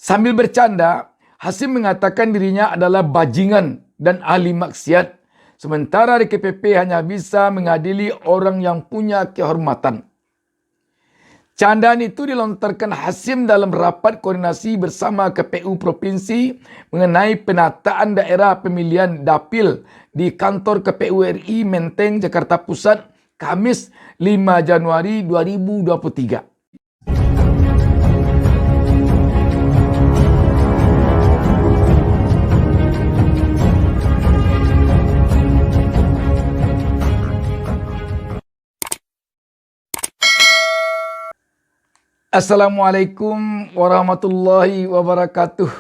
Sambil bercanda, Hasim mengatakan dirinya adalah bajingan dan ahli maksiat. Sementara DKPP hanya bisa mengadili orang yang punya kehormatan. Candaan itu dilontarkan Hasim dalam rapat koordinasi bersama KPU Provinsi mengenai penataan daerah pemilihan dapil di kantor KPU RI Menteng, Jakarta Pusat, Kamis 5 Januari 2023. Assalamualaikum warahmatullahi wabarakatuh.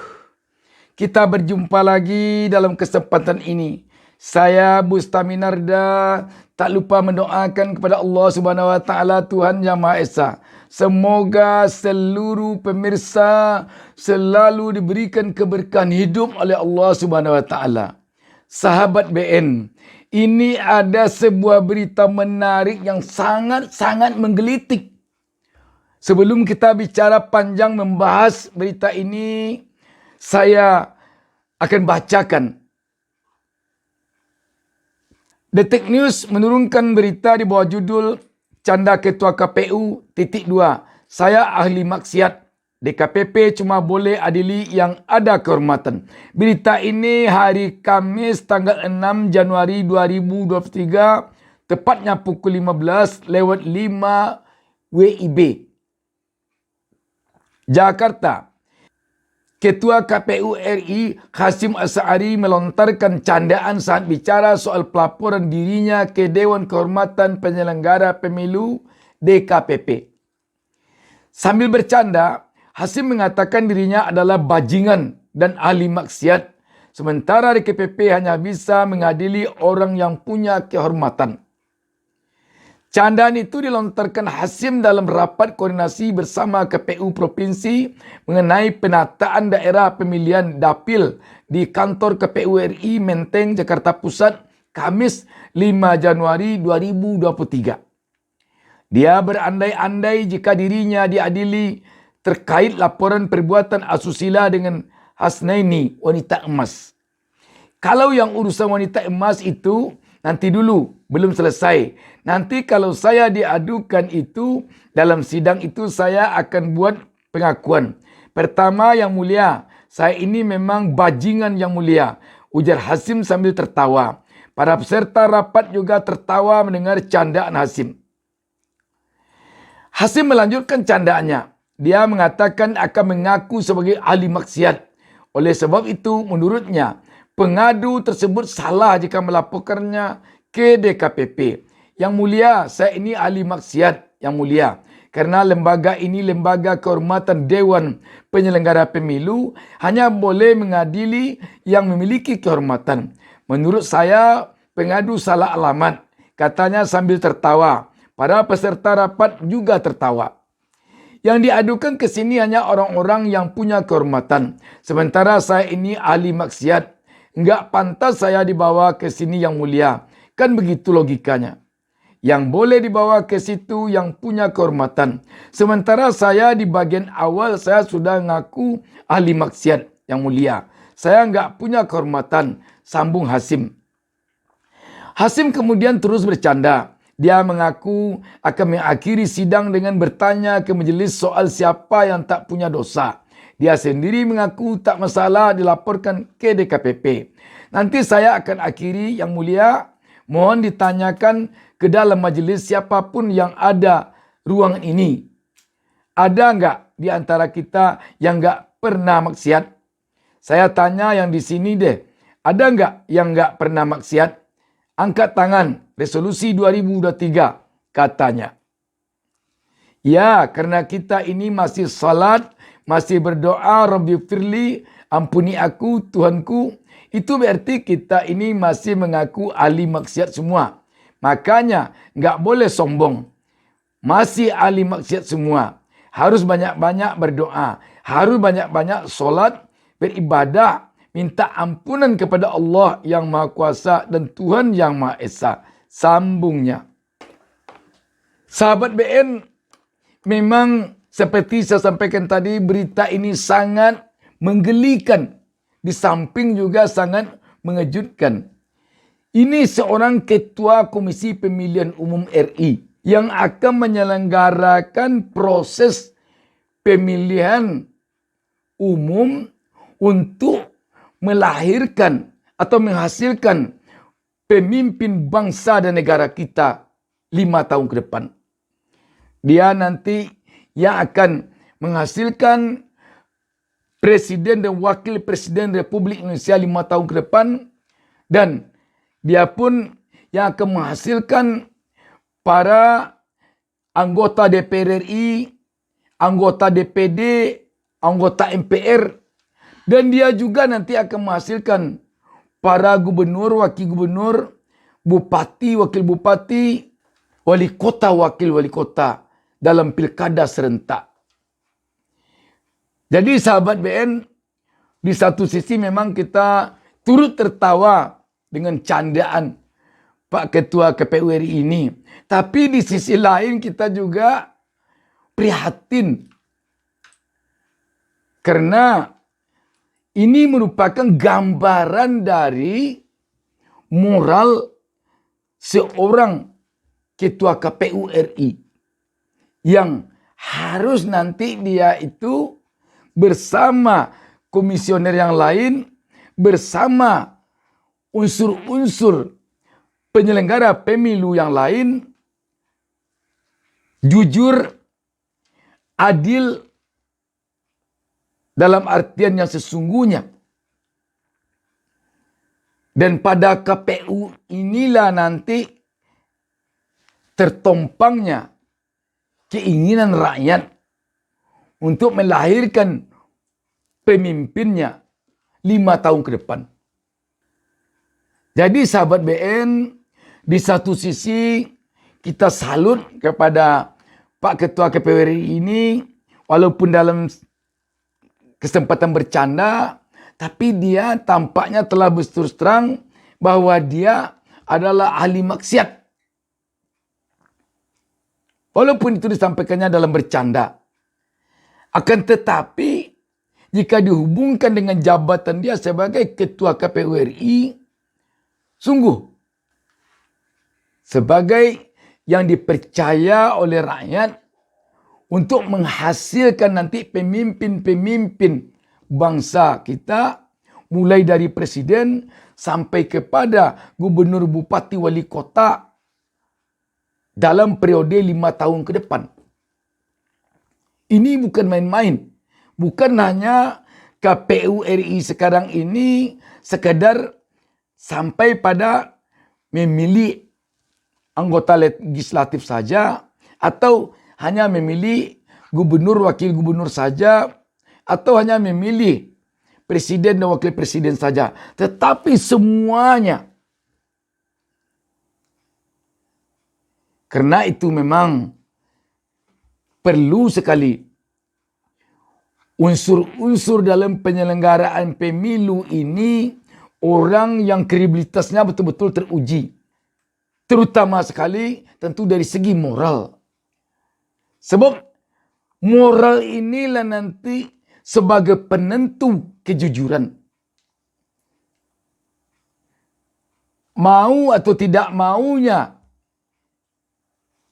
Kita berjumpa lagi dalam kesempatan ini. Saya Bustami Narda tak lupa mendoakan kepada Allah Subhanahu wa taala, Tuhan Yang Maha Esa. Semoga seluruh pemirsa selalu diberikan keberkahan hidup oleh Allah Subhanahu wa taala. Sahabat BN, ini ada sebuah berita menarik yang sangat menggelitik. Sebelum kita bicara panjang membahas berita ini, saya akan bacakan. Detik News menurunkan berita di bawah judul Canda Ketua KPU, .2. Saya ahli maksiat. DKPP cuma boleh adili yang ada kehormatan. Berita ini hari Kamis tanggal 6 Januari 2023, tepatnya pukul 15:05 WIB. Jakarta. Ketua KPU RI Hasyim Asy'ari melontarkan candaan saat bicara soal pelaporan dirinya ke Dewan Kehormatan Penyelenggara Pemilu DKPP. Sambil bercanda, Hasyim mengatakan dirinya adalah bajingan dan ahli maksiat. Sementara DKPP hanya bisa mengadili orang yang punya kehormatan. Candaan itu dilontarkan Hasyim dalam rapat koordinasi bersama KPU Provinsi mengenai penataan daerah pemilihan dapil di kantor KPU RI Menteng, Jakarta Pusat, Kamis 5 Januari 2023. Dia berandai-andai jika dirinya diadili terkait laporan perbuatan asusila dengan Hasnaini, wanita emas. Kalau yang urusan wanita emas itu nanti dulu, belum selesai. Nanti kalau saya diadukan itu, dalam sidang itu saya akan buat pengakuan. Pertama, Yang Mulia, saya ini memang bajingan Yang Mulia, ujar Hasyim sambil tertawa. Para peserta rapat juga tertawa mendengar candaan Hasyim. Hasyim melanjutkan candaannya. Dia mengatakan akan mengaku sebagai ahli maksiat. Oleh sebab itu, menurutnya, pengadu tersebut salah jika melaporkannya ke DKPP. Yang Mulia, saya ini ahli maksiat, Yang Mulia. Karena lembaga ini lembaga kehormatan Dewan Penyelenggara Pemilu hanya boleh mengadili yang memiliki kehormatan. Menurut saya, pengadu salah alamat, katanya sambil tertawa. Para peserta rapat juga tertawa. Yang diadukan ke sini hanya orang-orang yang punya kehormatan. Sementara saya ini ahli maksiat. Enggak pantas saya dibawa ke sini Yang Mulia. Kan begitu logikanya. Yang boleh dibawa ke situ yang punya kehormatan. Sementara saya di bagian awal saya sudah ngaku ahli maksiat Yang Mulia. Saya enggak punya kehormatan, sambung Hasyim. Hasyim kemudian terus bercanda. Dia mengaku akan mengakhiri sidang dengan bertanya ke majelis soal siapa yang tak punya dosa. Dia sendiri mengaku tak masalah dilaporkan ke DKPP. Nanti saya akan akhiri Yang Mulia. Mohon ditanyakan ke dalam majelis siapapun yang ada ruangan ini. Ada enggak di antara kita yang enggak pernah maksiat? Saya tanya yang di sini deh. Ada enggak yang enggak pernah maksiat? Angkat tangan, resolusi 2023, katanya. Ya, karena kita ini masih salat, masih berdoa, Rabbi firli, ampuni aku, Tuhanku. Itu berarti kita ini masih mengaku ahli maksiat semua. Makanya nggak boleh sombong. Masih ahli maksiat semua. Harus banyak-banyak berdoa. Harus banyak-banyak solat, beribadah, minta ampunan kepada Allah yang Maha Kuasa dan Tuhan yang Maha Esa. Sambungnya. Sahabat BN, memang seperti saya sampaikan tadi, berita ini sangat menggelikan, di samping juga sangat mengejutkan. Ini seorang ketua Komisi Pemilihan Umum RI yang akan menyelenggarakan proses pemilihan umum untuk melahirkan atau menghasilkan pemimpin bangsa dan negara kita 5 tahun ke depan. Dia nanti yang akan menghasilkan Presiden dan Wakil Presiden Republik Indonesia 5 tahun ke depan, dan dia pun yang akan menghasilkan para anggota DPR RI, anggota DPD, anggota MPR, dan dia juga nanti akan menghasilkan para gubernur, wakil gubernur, bupati, wakil bupati, wali kota, wakil wali kota dalam pilkada serentak. Jadi sahabat BN, di satu sisi memang kita turut tertawa dengan candaan Pak Ketua KPU RI ini. Tapi di sisi lain kita juga prihatin. Karena ini merupakan gambaran dari moral seorang Ketua KPU RI. Yang harus nanti dia itu bersama komisioner yang lain, bersama unsur-unsur penyelenggara pemilu yang lain, jujur, adil dalam artian yang sesungguhnya. Dan pada KPU inilah nanti tertompangnya keinginan rakyat untuk melahirkan pemimpinnya 5 tahun ke depan. Jadi sahabat BN, di satu sisi kita salut kepada Pak Ketua KPU RI ini, walaupun dalam kesempatan bercanda, tapi dia tampaknya telah berterus terang bahwa dia adalah ahli maksiat. Walaupun itu disampaikannya dalam bercanda. Akan tetapi, jika dihubungkan dengan jabatan dia sebagai Ketua KPU RI, sungguh sebagai yang dipercaya oleh rakyat untuk menghasilkan nanti pemimpin-pemimpin bangsa kita, mulai dari presiden sampai kepada gubernur, bupati, wali kota dalam periode 5 tahun ke depan. Ini bukan main-main. Bukan hanya KPU RI sekarang ini sekadar sampai pada memilih anggota legislatif saja, atau hanya memilih gubernur, wakil gubernur saja, atau hanya memilih presiden dan wakil presiden saja. Tetapi semuanya. Karena itu memang perlu sekali unsur-unsur dalam penyelenggaraan pemilu ini, orang yang kredibilitasnya betul-betul teruji. Terutama sekali tentu dari segi moral. Sebab moral inilah nanti sebagai penentu kejujuran. Mau atau tidak maunya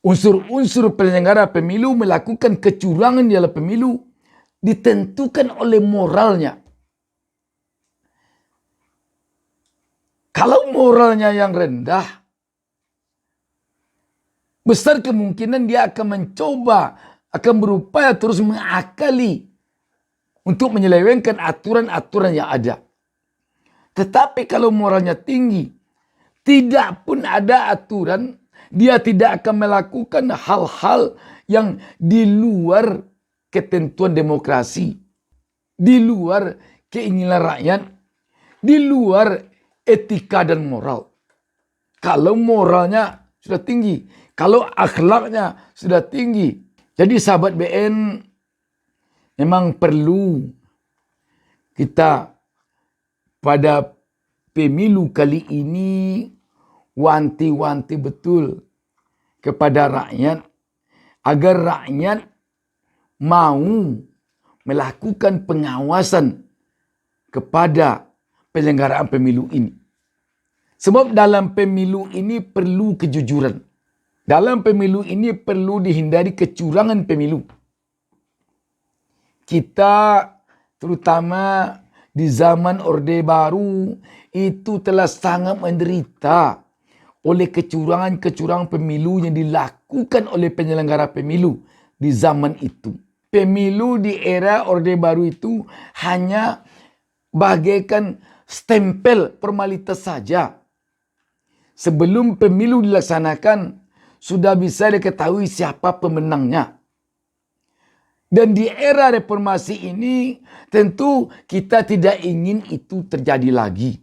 unsur-unsur penyelenggara pemilu melakukan kecurangan dalam pemilu ditentukan oleh moralnya. Kalau moralnya yang rendah, besar kemungkinan dia akan mencoba, akan berupaya terus mengakali untuk menyelewengkan aturan-aturan yang ada. Tetapi kalau moralnya tinggi, tidak pun ada aturan, dia tidak akan melakukan hal-hal yang di luar ketentuan demokrasi, di luar keinginan rakyat, di luar etika dan moral. Kalau moralnya sudah tinggi, kalau akhlaknya sudah tinggi. Jadi sahabat BN, memang perlu kita pada pemilu kali ini wanti-wanti betul kepada rakyat agar rakyat mau melakukan pengawasan kepada penyelenggaraan pemilu ini. Sebab dalam pemilu ini perlu kejujuran. Dalam pemilu ini perlu dihindari kecurangan pemilu. Kita terutama di zaman Orde Baru itu telah sangat menderita oleh kecurangan-kecurangan pemilu yang dilakukan oleh penyelenggara pemilu di zaman itu. Pemilu di era Orde Baru itu hanya bagaikan stempel formalitas saja. Sebelum pemilu dilaksanakan, sudah bisa diketahui siapa pemenangnya. Dan di era reformasi ini, tentu kita tidak ingin itu terjadi lagi.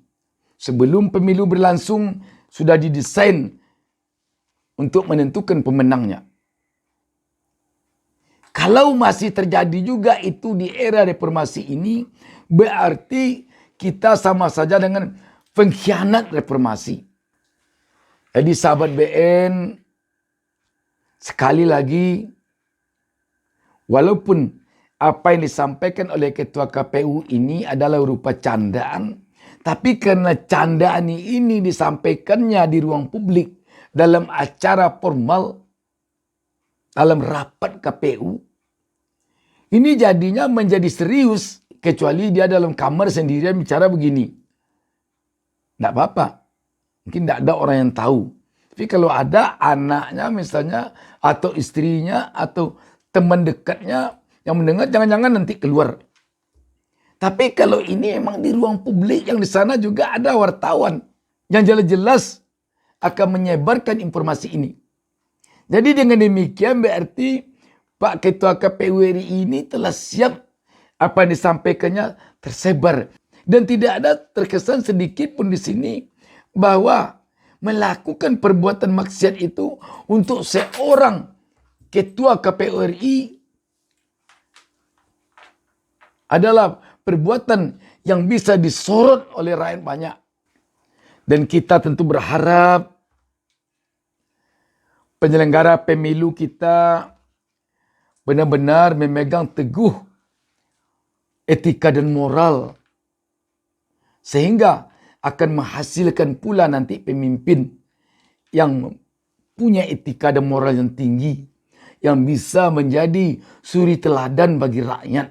Sebelum pemilu berlangsung, sudah didesain untuk menentukan pemenangnya. Kalau masih terjadi juga itu di era reformasi ini, berarti kita sama saja dengan pengkhianat reformasi. Jadi sahabat BN, sekali lagi, walaupun apa yang disampaikan oleh Ketua KPU ini adalah berupa candaan, tapi karena candaan ini disampaikannya di ruang publik dalam acara formal, dalam rapat KPU, ini jadinya menjadi serius, kecuali dia dalam kamar sendirian bicara begini. Tidak apa-apa. Mungkin tidak ada orang yang tahu. Tapi kalau ada anaknya misalnya, atau istrinya, atau teman dekatnya yang mendengar, jangan-jangan nanti keluar. Tapi kalau ini memang di ruang publik, yang di sana juga ada wartawan yang jelas-jelas akan menyebarkan informasi ini. Jadi dengan demikian berarti Pak Ketua KPU RI ini telah siap apa yang disampaikannya tersebar. Dan tidak ada terkesan sedikit pun di sini bahwa melakukan perbuatan maksiat itu untuk seorang Ketua KPU RI adalah perbuatan yang bisa disorot oleh rakyat banyak. Dan kita tentu berharap penyelenggara pemilu kita benar-benar memegang teguh etika dan moral, sehingga akan menghasilkan pula nanti pemimpin yang punya etika dan moral yang tinggi, yang bisa menjadi suri teladan bagi rakyat,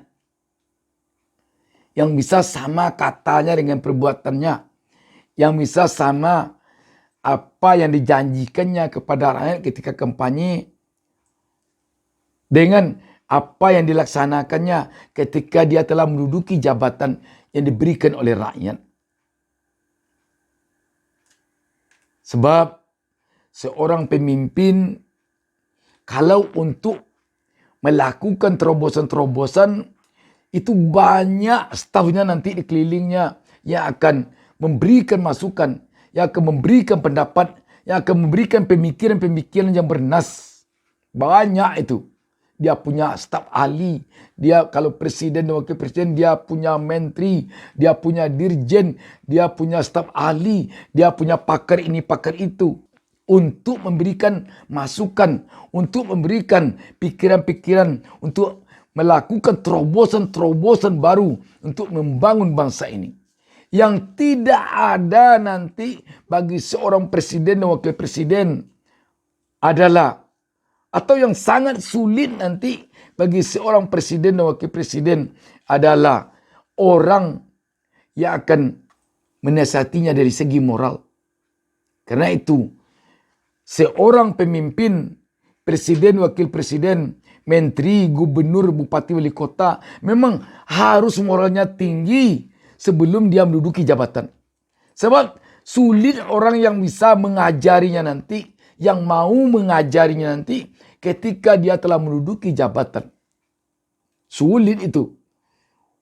yang bisa sama katanya dengan perbuatannya, yang bisa sama apa yang dijanjikannya kepada rakyat ketika kampanye dengan apa yang dilaksanakannya ketika dia telah menduduki jabatan yang diberikan oleh rakyat. Sebab seorang pemimpin kalau untuk melakukan terobosan-terobosan, itu banyak stafnya nanti di kelilingnya yang akan memberikan masukan, yang akan memberikan pendapat, yang akan memberikan pemikiran-pemikiran yang bernas. Banyak itu. Dia punya staf ahli. Dia kalau presiden dan wakil presiden, dia punya menteri, dia punya dirjen, dia punya staf ahli, dia punya pakar ini, pakar itu. Untuk memberikan masukan, untuk memberikan pikiran-pikiran, untuk melakukan terobosan-terobosan baru untuk membangun bangsa ini. Yang tidak ada nanti bagi seorang presiden dan wakil presiden adalah, atau yang sangat sulit nanti bagi seorang presiden dan wakil presiden adalah orang yang akan menasihatinya dari segi moral. Karena itu, seorang pemimpin, presiden, wakil presiden, menteri, gubernur, bupati, wali kota, memang harus moralnya tinggi sebelum dia menduduki jabatan. Sebab sulit orang yang bisa mengajarinya nanti, yang mau mengajarinya nanti ketika dia telah menduduki jabatan. Sulit itu.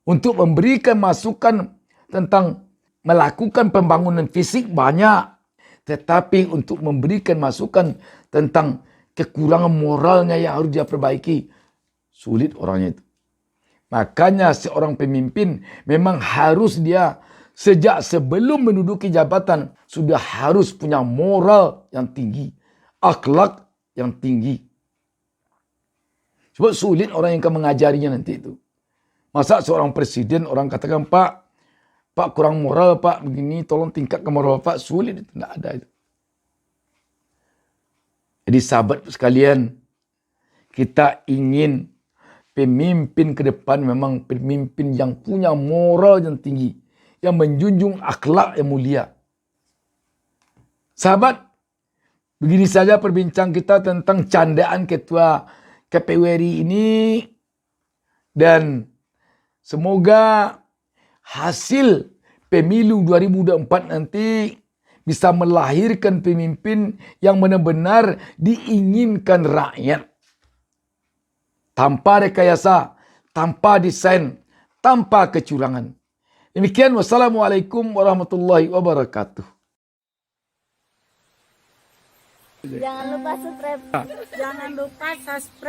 Untuk memberikan masukan tentang melakukan pembangunan fisik banyak. Tetapi untuk memberikan masukan tentang kekurangan moralnya yang harus dia perbaiki, sulit orangnya itu. Makanya seorang pemimpin memang harus dia sejak sebelum menduduki jabatan sudah harus punya moral yang tinggi, akhlak yang tinggi. Sebab sulit orang yang akan mengajarinya nanti itu. Masa seorang presiden orang katakan, Pak, Pak kurang moral Pak, begini tolong tingkatkan moral Pak, sulit itu, tidak ada itu. Jadi sahabat sekalian, kita ingin pemimpin ke depan memang pemimpin yang punya moral yang tinggi, yang menjunjung akhlak yang mulia. Sahabat, begini saja perbincangan kita tentang candaan Ketua KPU RI ini, dan semoga hasil pemilu 2024 nanti bisa melahirkan pemimpin yang benar-benar diinginkan rakyat. Tanpa rekayasa, tanpa desain, tanpa kecurangan. Demikian, wassalamualaikum warahmatullahi wabarakatuh. Jangan lupa subscribe. Jangan lupa subscribe.